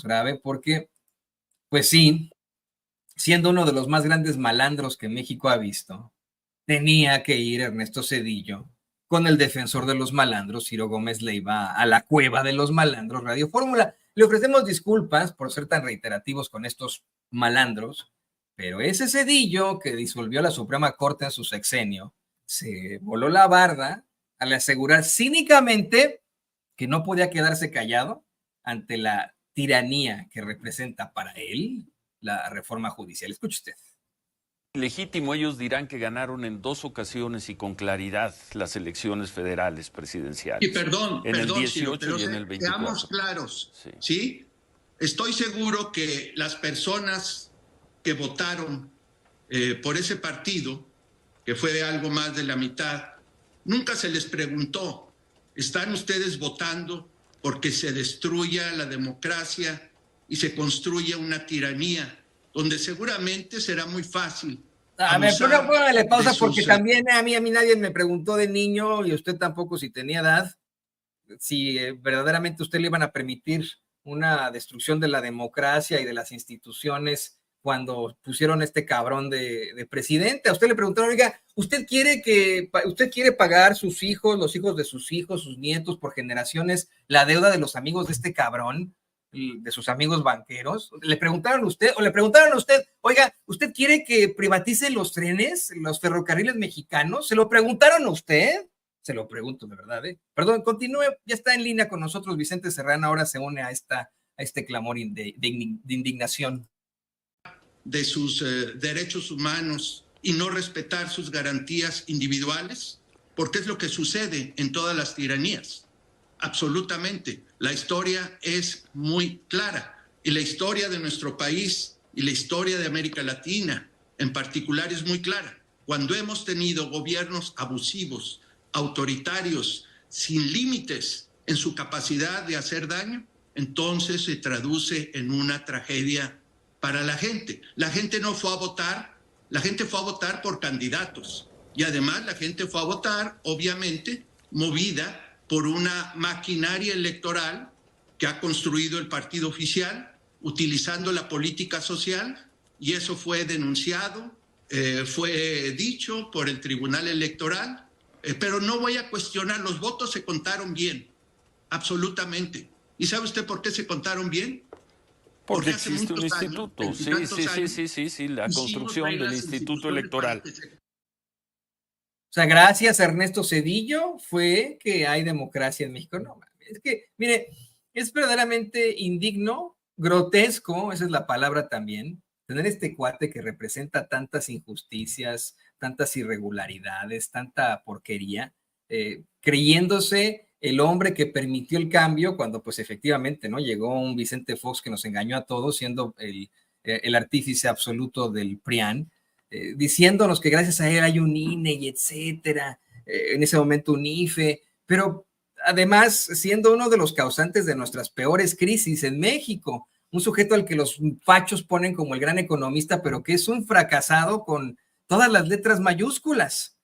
menos grave porque, pues sí, siendo uno de los más grandes malandros que México ha visto, tenía que ir Ernesto Zedillo con el defensor de los malandros, Ciro Gómez Leiva, a la cueva de los malandros, Radio Fórmula. Le ofrecemos disculpas por ser tan reiterativos con estos malandros, pero ese Zedillo que disolvió la Suprema Corte en su sexenio, se voló la barda al asegurar cínicamente que no podía quedarse callado ante la tiranía que representa para él la reforma judicial. Escuche usted. Legítimo, ellos dirán que ganaron en 2 ocasiones y con claridad las elecciones federales presidenciales. Y perdón, en el 18 Ciro, pero y en el 24. Seamos claros, ¿sí? Estoy seguro que las personas que votaron por ese partido, que fue de algo más de la mitad, nunca se les preguntó, ¿están ustedes votando porque se destruya la democracia y se construya una tiranía donde seguramente será muy fácil? A ver, pero póngale pausa porque también a mí nadie me preguntó de niño y usted tampoco si tenía edad, si verdaderamente usted le iban a permitir una destrucción de la democracia y de las instituciones cuando pusieron este cabrón de presidente. A usted le preguntaron, oiga, ¿usted quiere pagar sus hijos, los hijos de sus hijos, sus nietos por generaciones, la deuda de los amigos de este cabrón? De sus amigos banqueros, le preguntaron a usted, oiga, ¿usted quiere que privaticen los trenes, los ferrocarriles mexicanos? ¿Se lo preguntaron a usted? Se lo pregunto de verdad, Perdón, continúe, ya está en línea con nosotros Vicente Serrano, ahora se une a este clamor de indignación. De sus derechos humanos y no respetar sus garantías individuales, porque es lo que sucede en todas las tiranías. Absolutamente. La historia es muy clara y la historia de nuestro país y la historia de América Latina en particular es muy clara. Cuando hemos tenido gobiernos abusivos, autoritarios, sin límites en su capacidad de hacer daño, entonces se traduce en una tragedia para la gente. La gente no fue a votar, la gente fue a votar por candidatos y además la gente fue a votar, obviamente, movida por una maquinaria electoral que ha construido el partido oficial, utilizando la política social, y eso fue denunciado, fue dicho por el Tribunal Electoral, pero no voy a cuestionar, los votos se contaron bien, absolutamente. ¿Y sabe usted por qué se contaron bien? Porque existe un instituto, sí, la construcción del instituto electoral. O sea, gracias a Ernesto Zedillo fue que hay democracia en México. No, es que, mire, es verdaderamente indigno, grotesco, esa es la palabra también, tener este cuate que representa tantas injusticias, tantas irregularidades, tanta porquería, creyéndose el hombre que permitió el cambio cuando pues efectivamente, ¿no? Llegó un Vicente Fox que nos engañó a todos siendo el artífice absoluto del PRIAN, diciéndonos que gracias a él hay un INE y etcétera, en ese momento un IFE, pero además siendo uno de los causantes de nuestras peores crisis en México, un sujeto al que los fachos ponen como el gran economista, pero que es un fracasado con todas las letras mayúsculas.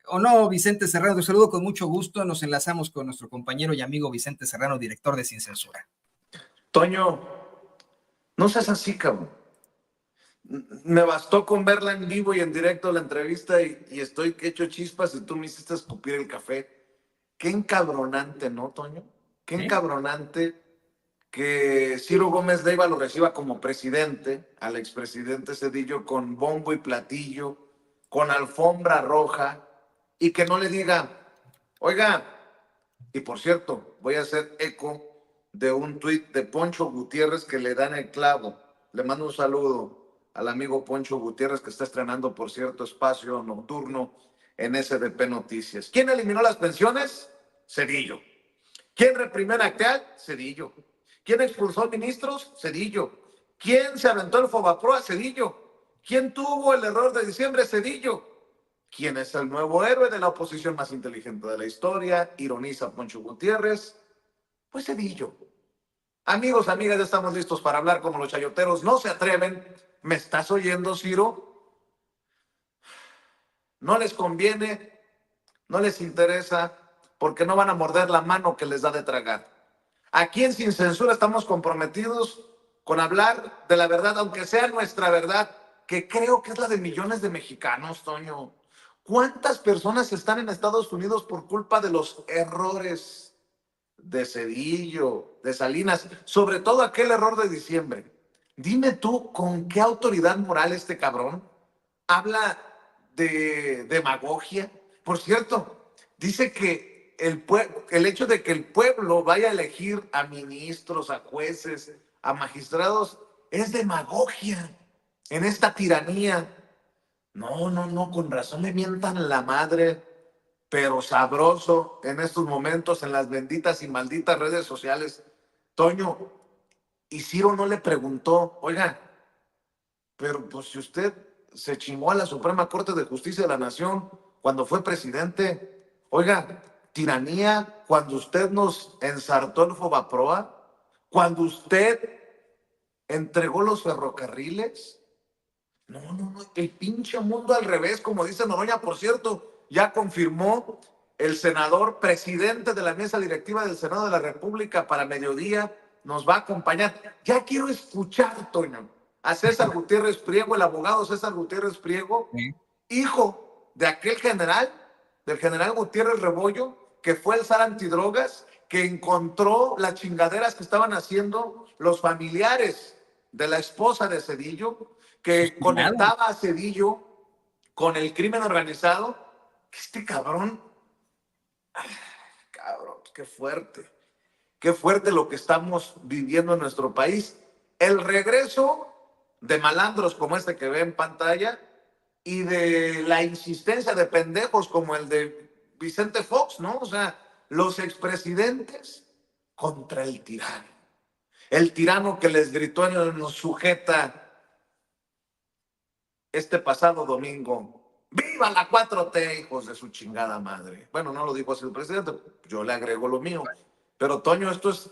¿O no, Vicente Serrano? Te saludo con mucho gusto, nos enlazamos con nuestro compañero y amigo Vicente Serrano, director de Sin Censura. Toño, no seas así, cabrón. Me bastó con verla en vivo y en directo la entrevista y estoy hecho chispas y tú me hiciste escupir el café. Qué encabronante, ¿no, Toño? Qué encabronante que Ciro Gómez Leiva lo reciba como presidente, al expresidente Zedillo, con bombo y platillo, con alfombra roja, y que no le diga, oiga, y por cierto, voy a hacer eco de un tuit de Poncho Gutiérrez que le dan el clavo. Le mando un saludo al amigo Poncho Gutiérrez, que está estrenando, por cierto, espacio nocturno en SDP Noticias. ¿Quién eliminó las pensiones? Zedillo. ¿Quién reprimió en Acteal? Zedillo. ¿Quién expulsó ministros? Zedillo. ¿Quién se aventó el Fobaproa? Zedillo. ¿Quién tuvo el error de diciembre? Zedillo. ¿Quién es el nuevo héroe de la oposición más inteligente de la historia? Ironiza Poncho Gutiérrez. Pues Zedillo. Amigos, amigas, ya estamos listos para hablar como los chayoteros. No se atreven. ¿Me estás oyendo, Ciro? No les conviene, no les interesa, porque no van a morder la mano que les da de tragar. Aquí en Sin Censura estamos comprometidos con hablar de la verdad, aunque sea nuestra verdad, que creo que es la de millones de mexicanos, Toño. ¿Cuántas personas están en Estados Unidos por culpa de los errores de Zedillo, de Salinas, sobre todo aquel error de diciembre? Dime tú, ¿con qué autoridad moral este cabrón habla de demagogia? Por cierto, dice que el hecho de que el pueblo vaya a elegir a ministros, a jueces, a magistrados, es demagogia en esta tiranía. No, no, no, con razón le mientan la madre, pero sabroso en estos momentos en las benditas y malditas redes sociales. Toño, y Ciro no le preguntó, oiga, pero pues si usted se chingó a la Suprema Corte de Justicia de la Nación cuando fue presidente, oiga, tiranía cuando usted nos ensartó el Fobaproa, cuando usted entregó los ferrocarriles. No, no, no, el pinche mundo al revés, como dice Noroña. Por cierto, ya confirmó el senador presidente de la mesa directiva del Senado de la República para mediodía, nos va a acompañar. Ya quiero escuchar, Toño, a César Gutiérrez Priego, el abogado César Gutiérrez Priego, Sí. hijo de aquel general, del general Gutiérrez Rebollo, que fue el zar antidrogas, que encontró las chingaderas que estaban haciendo los familiares de la esposa de Zedillo, que conectaba a Zedillo con el crimen organizado. Este cabrón, cabrón, qué fuerte lo que estamos viviendo en nuestro país. El regreso de malandros como este que ve en pantalla y de la insistencia de pendejos como el de Vicente Fox, ¿no? O sea, los expresidentes contra el tirano. El tirano que les gritó en los sujeta este pasado domingo: ¡viva la 4T, hijos de su chingada madre! Bueno, no lo dijo así el presidente, yo le agrego lo mío. Pero, Toño, esto es...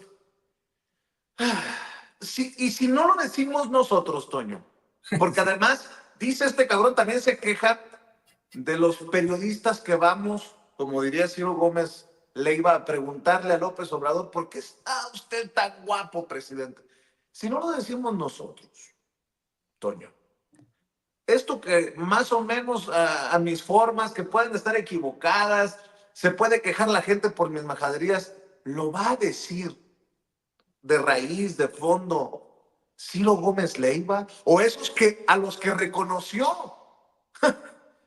Sí, y si no lo decimos nosotros, Toño, porque además, dice este cabrón, también se queja de los periodistas que vamos, como diría Ciro Gómez, le iba a preguntarle a López Obrador: ¿por qué está usted tan guapo, presidente? Si no lo decimos nosotros, Toño, esto que más o menos a mis formas, que pueden estar equivocadas, se puede quejar la gente por mis majaderías, lo va a decir de raíz, de fondo, Ciro Gómez Leiva, o esos que a los que reconoció,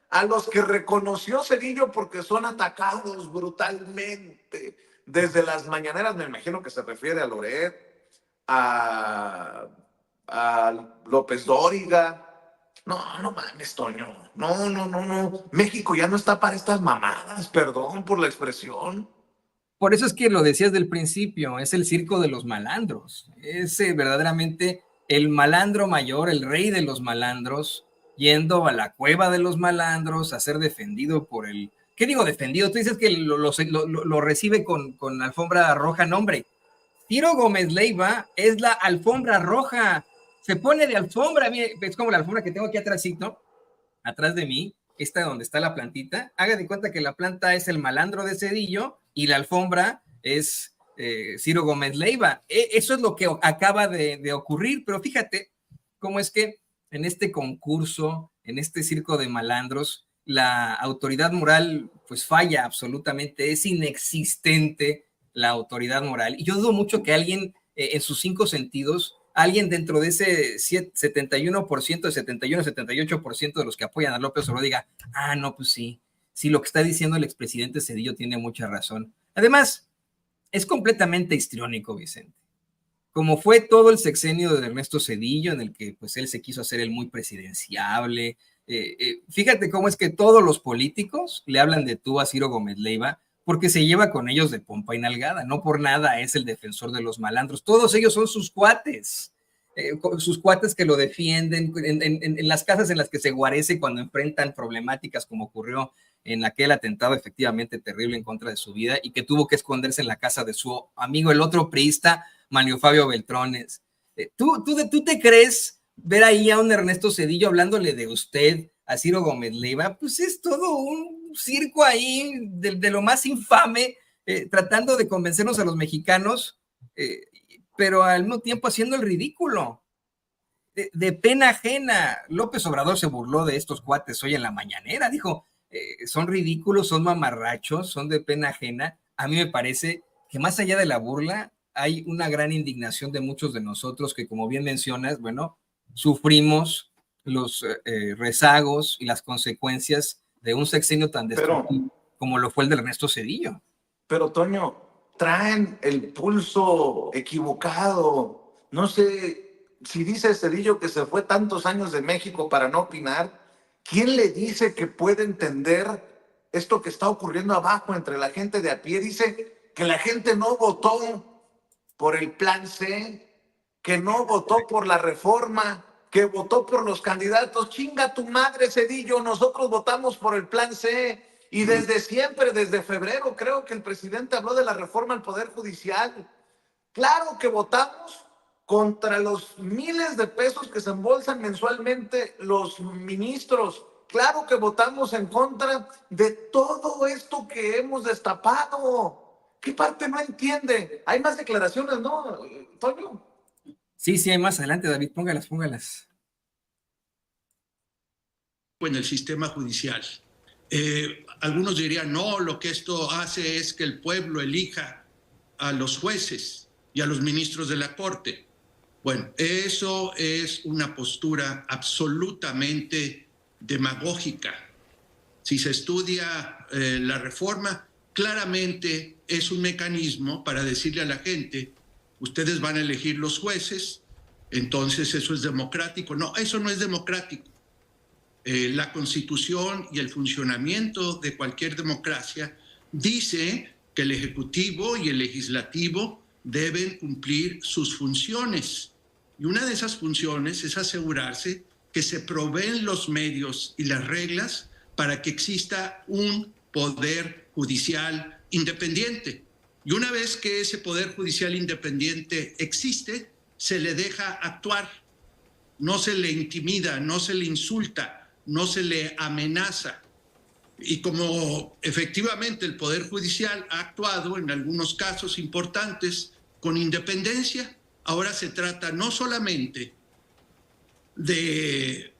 a los que reconoció Zedillo porque son atacados brutalmente desde las mañaneras. Me imagino que se refiere a Loret, a López Dóriga. No, no mames, Toño. No, no, no, no. México ya no está para estas mamadas, perdón por la expresión. Por eso es que lo decías del principio, es el circo de los malandros. Es verdaderamente el malandro mayor, el rey de los malandros, yendo a la cueva de los malandros a ser defendido por el... ¿Qué digo defendido? Tú dices que lo recibe con alfombra roja. No, hombre. Ciro Gómez Leiva es la alfombra roja. Se pone de alfombra. Mire, es como la alfombra que tengo aquí atrásito, atrás de mí, esta donde está la plantita. Haga de cuenta que la planta es el malandro de Zedillo y la alfombra es Ciro Gómez Leiva. Eso es lo que acaba de ocurrir, pero fíjate cómo es que en este concurso, en este circo de malandros, la autoridad moral pues falla absolutamente, es inexistente la autoridad moral. Y yo dudo mucho que alguien en sus 5 sentidos, alguien dentro de ese 71%, 71, 78% de los que apoyan a López Obrador diga: ah, no, pues sí, lo que está diciendo el expresidente Zedillo tiene mucha razón. Además, es completamente histriónico, Vicente. Como fue todo el sexenio de Ernesto Zedillo, en el que pues él se quiso hacer el muy presidenciable. Fíjate cómo es que todos los políticos le hablan de tú a Ciro Gómez Leiva, porque se lleva con ellos de pompa y nalgada. No por nada es el defensor de los malandros. Todos ellos son sus cuates que lo defienden en las casas en las que se guarece cuando enfrentan problemáticas como ocurrió en aquel atentado efectivamente terrible en contra de su vida y que tuvo que esconderse en la casa de su amigo, el otro priista, Manlio Fabio Beltrones. ¿Tú te crees ver ahí a un Ernesto Zedillo hablándole de usted a Ciro Gómez Leiva? Pues es todo un circo ahí de lo más infame, tratando de convencernos a los mexicanos, pero al mismo tiempo haciendo el ridículo. de pena ajena. López Obrador se burló de estos cuates hoy en la mañanera, dijo, son ridículos, son mamarrachos, son de pena ajena. A mí me parece que más allá de la burla, hay una gran indignación de muchos de nosotros que, como bien mencionas, bueno, sufrimos los rezagos y las consecuencias de un sexenio tan destructivo como lo fue el de Ernesto Zedillo. Pero Toño, traen el pulso equivocado. No sé si dice Cedillo que se fue tantos años de México para no opinar. ¿Quién le dice que puede entender esto que está ocurriendo abajo entre la gente de a pie? Dice que la gente no votó por el plan C, que no votó por la reforma, que votó por los candidatos. Chinga tu madre, Cedillo, nosotros votamos por el plan C. Y desde siempre, desde febrero, creo que el presidente habló de la reforma al Poder Judicial. Claro que votamos contra los miles de pesos que se embolsan mensualmente los ministros. Claro que votamos en contra de todo esto que hemos destapado. ¿Qué parte no entiende? Hay más declaraciones, ¿no, Toño? Sí, hay más adelante, David, póngalas. En el sistema judicial. Algunos dirían, no, lo que esto hace es que el pueblo elija a los jueces y a los ministros de la Corte. Bueno, eso es una postura absolutamente demagógica. Si se estudia la reforma, claramente es un mecanismo para decirle a la gente, ustedes van a elegir los jueces, entonces eso es democrático. No, eso no es democrático. La Constitución y el funcionamiento de cualquier democracia dice que el Ejecutivo y el Legislativo deben cumplir sus funciones. Y una de esas funciones es asegurarse que se proveen los medios y las reglas para que exista un poder judicial independiente. Y una vez que ese poder judicial independiente existe, se le deja actuar. No se le intimida, no se le insulta, no se le amenaza. Y como efectivamente el Poder Judicial ha actuado en algunos casos importantes con independencia, ahora se trata no solamente de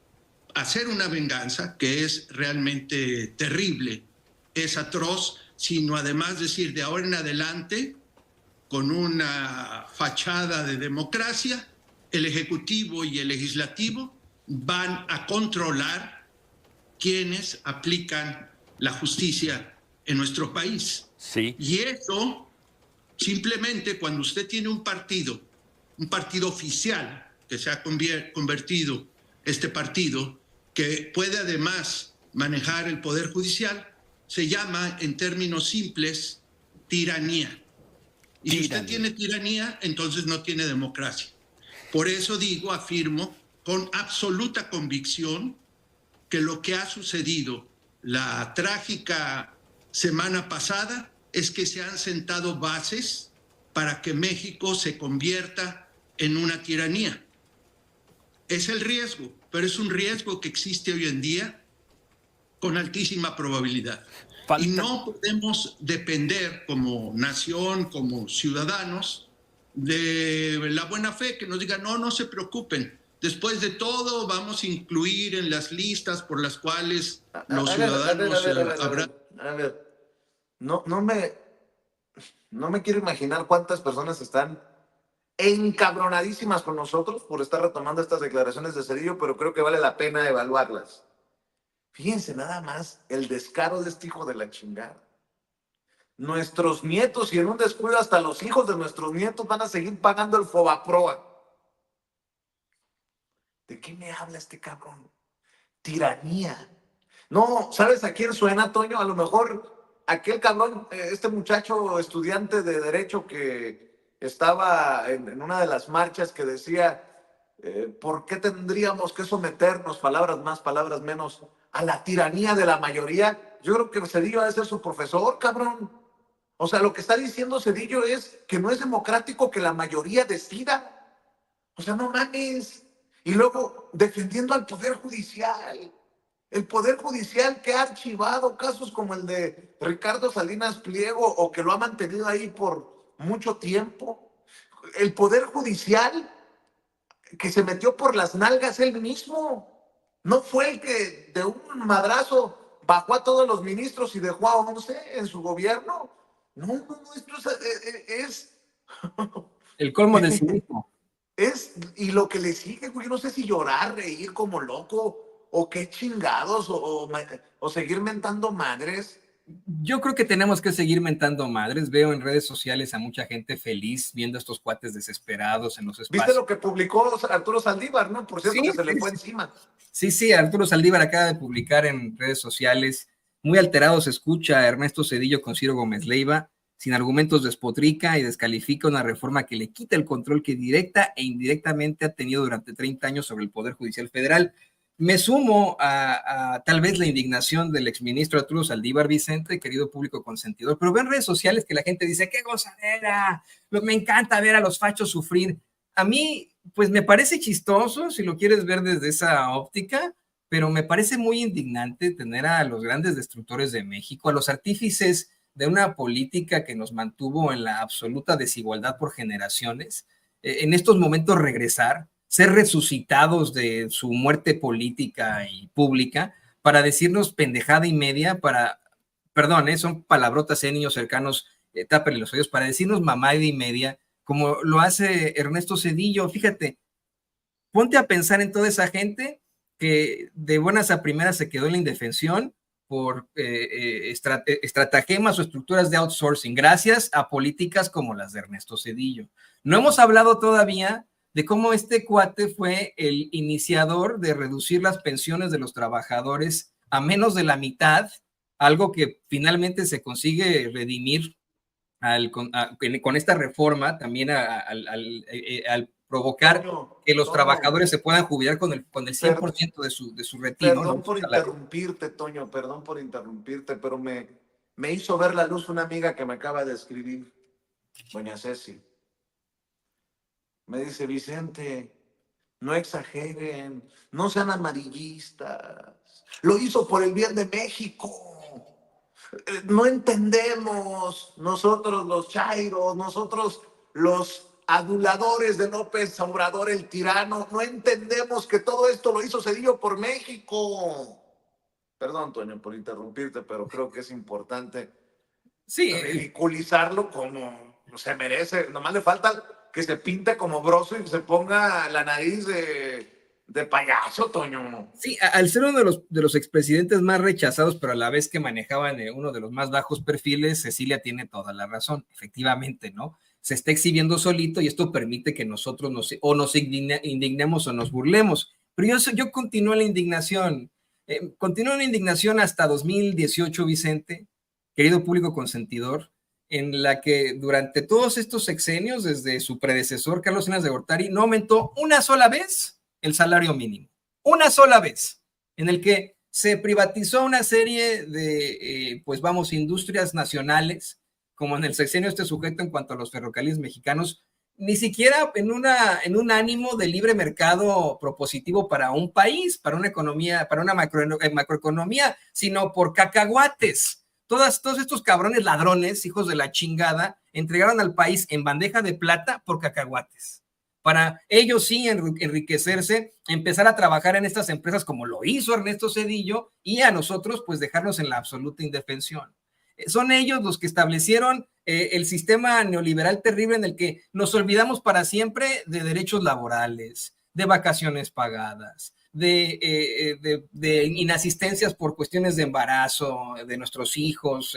hacer una venganza, que es realmente terrible, es atroz, sino además decir de ahora en adelante, con una fachada de democracia, el Ejecutivo y el Legislativo van a controlar quienes aplican la justicia en nuestro país. Sí. Y eso, simplemente cuando usted tiene un partido oficial, que se ha convertido este partido, que puede además manejar el Poder Judicial, se llama, en términos simples, tiranía. Y si usted tiene tiranía, entonces no tiene democracia. Por eso digo, afirmo con absoluta convicción que lo que ha sucedido la trágica semana pasada es que se han sentado bases para que México se convierta en una tiranía. Es el riesgo, pero es un riesgo que existe hoy en día con altísima probabilidad. Y no podemos depender como nación, como ciudadanos, de la buena fe que nos digan, no se preocupen. Después de todo, vamos a incluir en las listas por las cuales los ciudadanos habrán... A ver, no me quiero imaginar cuántas personas están encabronadísimas con nosotros por estar retomando estas declaraciones de Zedillo, pero creo que vale la pena evaluarlas. Fíjense nada más el descaro de este hijo de la chingada. Nuestros nietos, y en un descuido hasta los hijos de nuestros nietos, van a seguir pagando el Fobaproa. ¿De qué me habla este cabrón? Tiranía. No, ¿sabes a quién suena, Toño? A lo mejor aquel cabrón, este muchacho estudiante de Derecho que estaba en una de las marchas que decía, ¿por qué tendríamos que someternos, palabras más, palabras menos, a la tiranía de la mayoría? Yo creo que Zedillo ha de ser su profesor, cabrón. O sea, lo que está diciendo Zedillo es que no es democrático que la mayoría decida. O sea, no mames. Y luego defendiendo al Poder Judicial. El Poder Judicial que ha archivado casos como el de Ricardo Salinas Pliego o que lo ha mantenido ahí por mucho tiempo. El Poder Judicial que se metió por las nalgas él mismo. No fue el que de un madrazo bajó a todos los ministros y dejó a 11 en su gobierno. No, no, no, esto es El colmo del cinismo. y lo que le sigue, güey, no sé si llorar, reír como loco, o qué chingados, o seguir mentando madres. Yo creo que tenemos que seguir mentando madres. Veo en redes sociales a mucha gente feliz viendo a estos cuates desesperados en los ¿Viste espacios. lo que publicó Arturo Saldívar, no? Por cierto, Sí, que se le sí, fue sí. encima. Sí, Arturo Saldívar acaba de publicar en redes sociales, muy alterado se escucha a Ernesto Zedillo con Ciro Gómez Leiva, sin argumentos despotrica y descalifica una reforma que le quita el control que directa e indirectamente ha tenido durante 30 años sobre el Poder Judicial Federal. Me sumo a tal vez la indignación del exministro Arturo Saldívar, Vicente, querido público consentidor, pero veo en redes sociales que la gente dice, ¡qué gozadera! Me encanta ver a los fachos sufrir. A mí, pues me parece chistoso, si lo quieres ver desde esa óptica, pero me parece muy indignante tener a los grandes destructores de México, a los artífices de una política que nos mantuvo en la absoluta desigualdad por generaciones, en estos momentos regresar, ser resucitados de su muerte política y pública para decirnos pendejada y media, perdón, son palabrotas, niños cercanos, tápenle los oídos, para decirnos mamada y media, como lo hace Ernesto Zedillo. Fíjate, ponte a pensar en toda esa gente que de buenas a primeras se quedó en la indefensión por estratagemas o estructuras de outsourcing, gracias a políticas como las de Ernesto Zedillo. No hemos hablado todavía de cómo este cuate fue el iniciador de reducir las pensiones de los trabajadores a menos de la mitad, algo que finalmente se consigue redimir con esta reforma también al provocar que los trabajadores se puedan jubilar con el 100% de su retiro. Perdón por interrumpirte, Toño, perdón por interrumpirte, pero me hizo ver la luz una amiga que me acaba de escribir, doña Ceci. Me dice, Vicente, no exageren, no sean amarillistas. Lo hizo por el bien de México. No entendemos, nosotros los chairos, nosotros los aduladores de López Obrador, el tirano, no entendemos que todo esto lo hizo Zedillo por México. Perdón, Toño, por interrumpirte, pero creo que es importante ridiculizarlo como se merece. Nomás le falta que se pinte como broso y se ponga la nariz de payaso, Toño. Sí, al ser uno de los expresidentes más rechazados, pero a la vez que manejaban uno de los más bajos perfiles, Cecilia tiene toda la razón, efectivamente, ¿no? Se está exhibiendo solito y esto permite que nosotros nos indignemos o nos burlemos. Pero yo continúo en la indignación. Continúo en la indignación hasta 2018, Vicente, querido público consentidor, en la que durante todos estos sexenios, desde su predecesor, Carlos Salinas de Gortari, no aumentó una sola vez el salario mínimo. Una sola vez, en el que se privatizó una serie de, industrias nacionales, como en el sexenio este sujeto en cuanto a los ferrocarriles mexicanos, ni siquiera en un ánimo de libre mercado propositivo para un país, para una economía, para una macroeconomía, sino por cacahuates. Todos estos cabrones ladrones, hijos de la chingada, entregaron al país en bandeja de plata por cacahuates. Para ellos sí enriquecerse, empezar a trabajar en estas empresas como lo hizo Ernesto Zedillo y a nosotros pues dejarnos en la absoluta indefensión. Son ellos los que establecieron el sistema neoliberal terrible en el que nos olvidamos para siempre de derechos laborales, de vacaciones pagadas, de inasistencias por cuestiones de embarazo de nuestros hijos,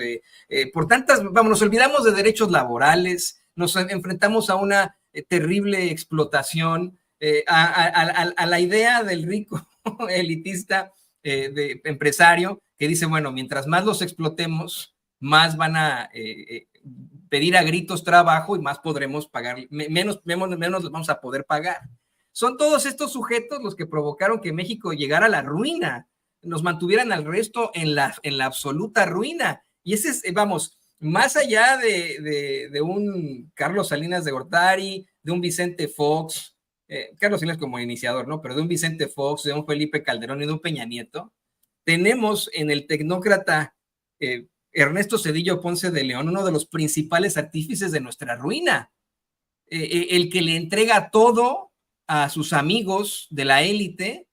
nos olvidamos de derechos laborales, nos enfrentamos a una terrible explotación, a la idea del rico elitista empresario que dice, bueno, mientras más los explotemos, más van a pedir a gritos trabajo y más podremos pagar, menos les vamos a poder pagar. Son todos estos sujetos los que provocaron que México llegara a la ruina, nos mantuvieran al resto en la absoluta ruina. Y ese es, más allá de un Carlos Salinas de Gortari, de un Vicente Fox, Carlos Salinas como iniciador, ¿no? Pero de un Vicente Fox, de un Felipe Calderón y de un Peña Nieto, tenemos en el tecnócrata Ernesto Zedillo Ponce de León, uno de los principales artífices de nuestra ruina, el que le entrega todo a sus amigos de la élite,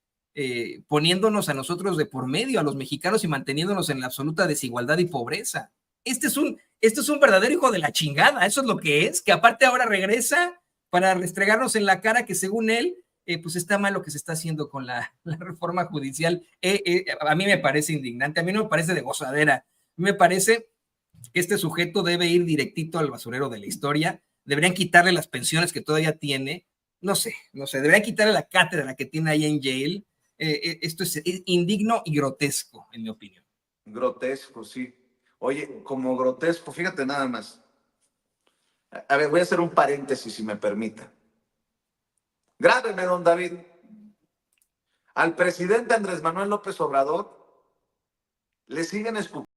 poniéndonos a nosotros de por medio, a los mexicanos, y manteniéndonos en la absoluta desigualdad y pobreza. Este es un verdadero hijo de la chingada, eso es lo que es, que aparte ahora regresa para restregarnos en la cara que según él, pues está mal lo que se está haciendo con la reforma judicial. A mí me parece indignante, a mí no me parece de gozadera, a mí me parece que este sujeto debe ir directito al basurero de la historia, deberían quitarle las pensiones que todavía tiene, no sé, deberían quitarle la cátedra que tiene ahí en Yale. Esto es indigno y grotesco, en mi opinión. Grotesco, sí. Oye, como grotesco, fíjate nada más. A ver, voy a hacer un paréntesis, si me permite. Grábeme, don David. Al presidente Andrés Manuel López Obrador le siguen escupiendo